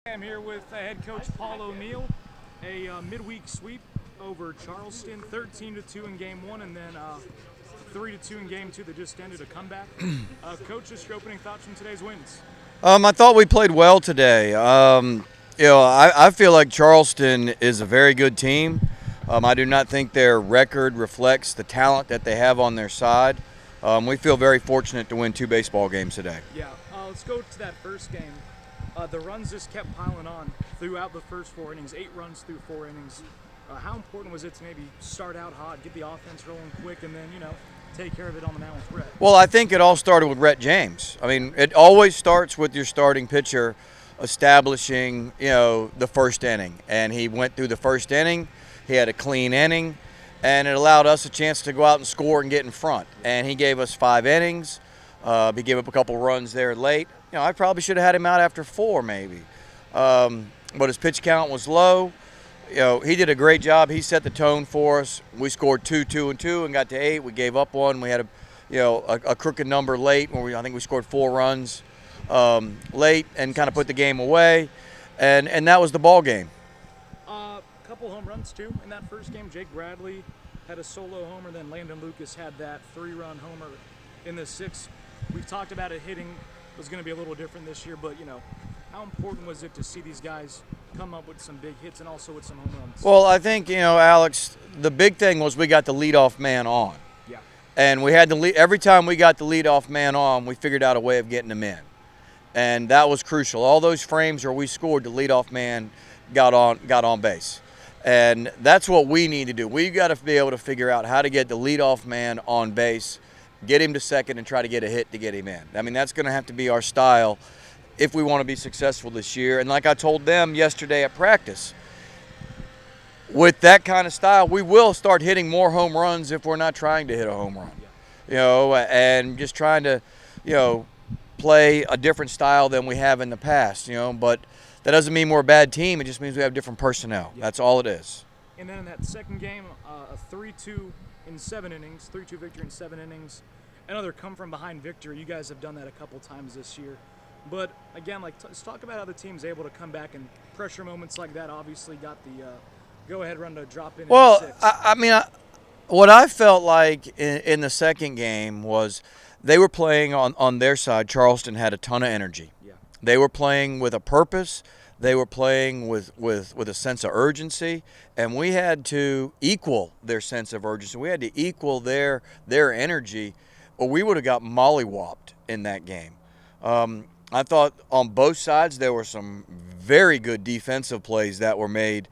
I'm here with head coach Paul O'Neill. A midweek sweep over Charleston, 13-2 in game one, and then 3-2 in game two that just ended a comeback. Coach, just your opening thoughts from today's wins. I thought we played well today. I feel like Charleston is a very good team. I do not think their record reflects the talent that they have on their side. We feel very fortunate to win 2 baseball games today. Yeah, let's go to that first game. The runs just kept piling on throughout the first 4 innings, 8 runs through 4 innings. How important was it to maybe start out hot, get the offense rolling quick, and then, take care of it on the mound with Rhett? Well, I think it all started with Rhett James. I mean, it always starts with your starting pitcher establishing, the first inning. And he went through the first inning. He had a clean inning, and it allowed us a chance to go out and score and get in front. And he gave us 5 innings. He gave up a couple runs there late. I probably should have had him out after 4 maybe. But his pitch count was low. He did a great job. He set the tone for us. We scored 2, 2, and 2 and got to 8. We gave up 1. We had a crooked number late where I think we scored 4 runs late and kind of put the game away. And that was the ball game. Couple home runs too in that first game. Jake Bradley had a solo homer, then Landon Lucas had that 3-run homer in the 6th. We've talked about it hitting was going to be a little different this year, but how important was it to see these guys come up with some big hits and also with some home runs? Well, I think, Alex, the big thing was we got the leadoff man on. Yeah. And we had the lead, every time we got the leadoff man on, we figured out a way of getting him in. And that was crucial. All those frames where we scored, the leadoff man got on base. And that's what we need to do. We've got to be able to figure out how to get the leadoff man on base, get him to second, and try to get a hit to get him in. I mean, that's going to have to be our style if we want to be successful this year. And like I told them yesterday at practice, with that kind of style, we will start hitting more home runs if we're not trying to hit a home run. And just trying to, play a different style than we have in the past, But that doesn't mean we're a bad team. It just means we have different personnel. That's all it is. And then in that second game, a 3-2 in 7 innings, 3-2 victory in 7 innings. Another come-from-behind victory. You guys have done that a couple times this year. But, again, let's talk about how the team's able to come back and pressure moments like that obviously got the go-ahead run to drop in. Well, in the 6th. What I felt like in the second game was they were playing on their side. Charleston had a ton of energy. Yeah. They were playing with a purpose. They were playing with a sense of urgency, and we had to equal their sense of urgency. We had to equal their energy, or we would have got mollywopped in that game. I thought on both sides there were some very good defensive plays that were made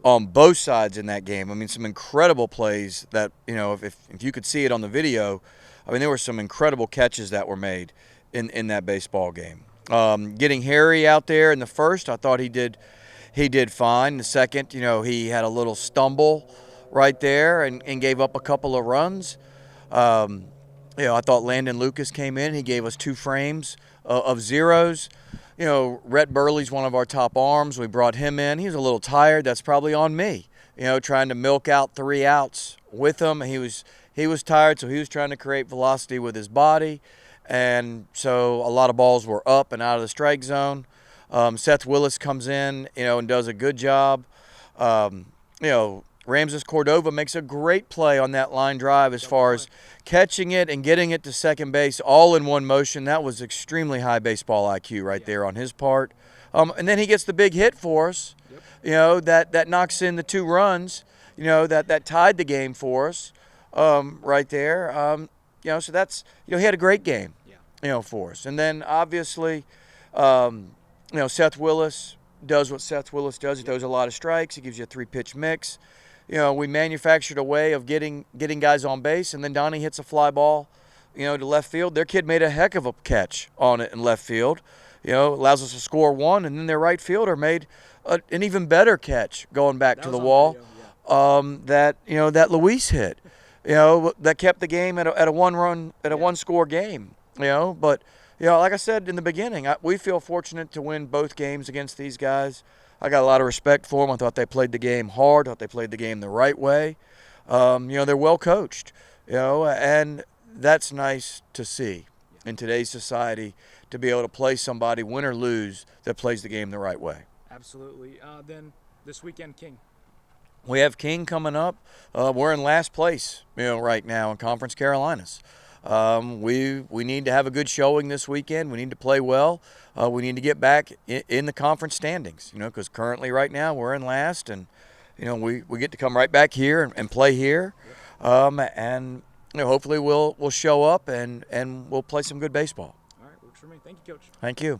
on both sides in that game. I mean, some incredible plays that, if you could see it on the video, there were some incredible catches that were made in that baseball game. Getting Harry out there in the first, I thought he did fine. The second, he had a little stumble right there and gave up a couple of runs. I thought Landon Lucas came in. He gave us 2 frames of zeros. Rhett Burley's one of our top arms. We brought him in. He was a little tired. That's probably on me, trying to milk out 3 outs with him. He was tired, so he was trying to create velocity with his body. And so a lot of balls were up and out of the strike zone. Seth Willis comes in, and does a good job. Ramses Cordova makes a great play on that line drive as far as catching it and getting it to second base all in one motion. That was extremely high baseball IQ right there on his part. And then he gets the big hit for us, that knocks in the 2 runs, that tied the game for us right there. So that's, he had a great game, for us. And then obviously, Seth Willis does what Seth Willis does. He throws a lot of strikes. He gives you a 3-pitch mix. We manufactured a way of getting guys on base, and then Donnie hits a fly ball, to left field. Their kid made a heck of a catch on it in left field. Allows us to score 1, and then their right fielder made an even better catch going back to the wall. That Luis hit. That kept the game at a 1-run, at a 1-score game. But like I said in the beginning, we feel fortunate to win both games against these guys. I got a lot of respect for them. I thought they played the game hard. I thought they played the game the right way. They're well coached. And that's nice to see in today's society, to be able to play somebody, win or lose, that plays the game the right way. Absolutely. Then this weekend, King. We have King coming up. We're in last place, right now in Conference Carolinas. We need to have a good showing this weekend. We need to play well. We need to get back in the conference standings, because currently right now we're in last, and we get to come right back here and play here, and hopefully we'll show up and we'll play some good baseball. All right, works for me. Thank you, Coach. Thank you.